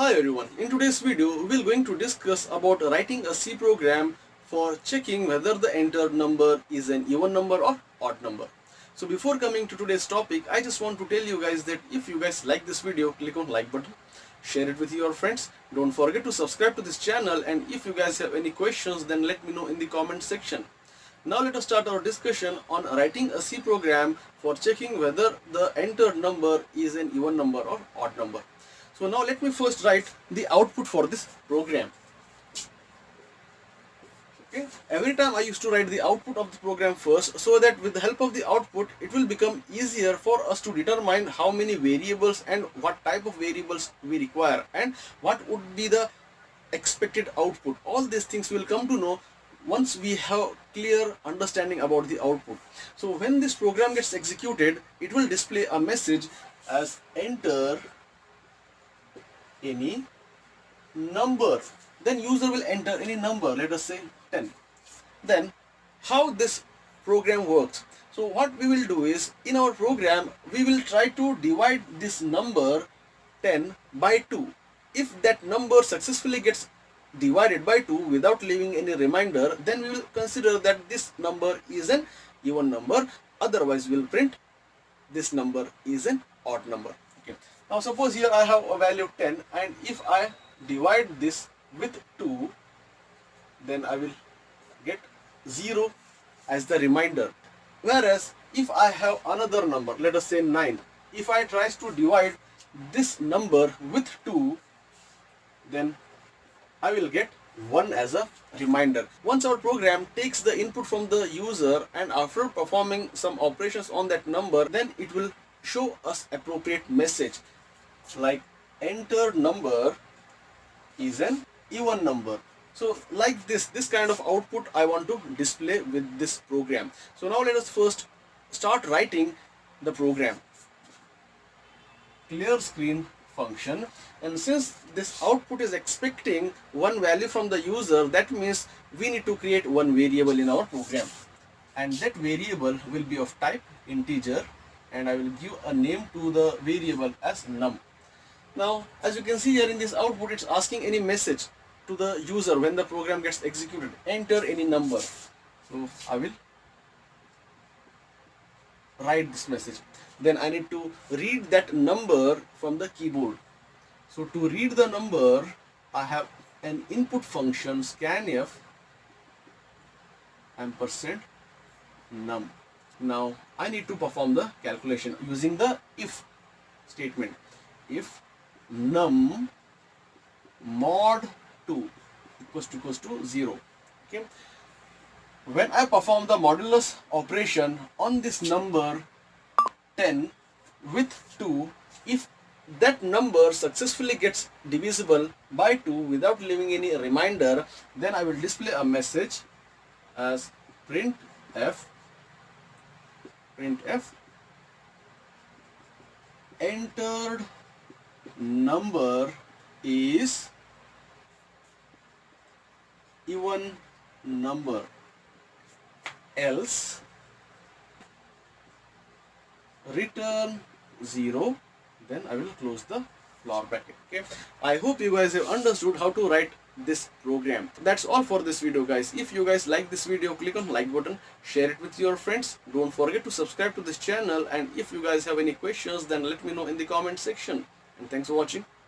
Hi everyone, in today's video we are going to discuss about writing a C program for checking whether the entered number is an even number or odd number. So before coming to today's topic, I just want to tell you guys that if you guys like this video, click on like button, share it with your friends, don't forget to subscribe to this channel, and if you guys have any questions then let me know in the comment section. Now let us start our discussion on writing a C program for checking whether the entered number is an even number or odd number. So now let me first write the output for this program. Okay. Every time I used to write the output of the program first, so that with the help of the output it will become easier for us to determine how many variables and what type of variables we require and what would be the expected output. All these things we will come to know once we have clear understanding about the output. So when this program gets executed, it will display a message as enter any number. Then user will enter any number, let us say 10. Then how this program works? So what we will do is, in our program we will try to divide this number 10 by 2. If that number successfully gets divided by 2 without leaving any remainder, then we will consider that this number is an even number. Otherwise we will print this number is an odd number. Okay. Now suppose here I have a value 10, and if I divide this with 2, then I will get 0 as the remainder. Whereas if I have another number, let us say 9, if I tries to divide this number with 2, then I will get 1 as a reminder. Once our program takes the input from the user and after performing some operations on that number, then it will show us appropriate message like enter number is an even number. So like this kind of output I want to display with this program. So now let us first start writing the program. Clear screen function, and since this output is expecting one value from the user, that means we need to create one variable in our program, and that variable will be of type integer, and I will give a name to the variable as num. Now as you can see here in this output, it's asking any message to the user when the program gets executed, enter any number. So I will write this message. Then I need to read that number from the keyboard. So to read the number, I have an input function scanf ampersand num. Now I need to perform the calculation using the if statement. If num mod 2 equals to 0. Okay. When I perform the modulus operation on this number 10 with 2, if that number successfully gets divisible by 2 without leaving any remainder, then I will display a message as printf entered number is even number, else return 0. Then I will close the flower bracket. Okay, I hope you guys have understood how to write this program. That's all for this video, guys. If you guys like this video, click on like button, share it with your friends, don't forget to subscribe to this channel, and if you guys have any questions then let me know in the comment section. And thanks for watching.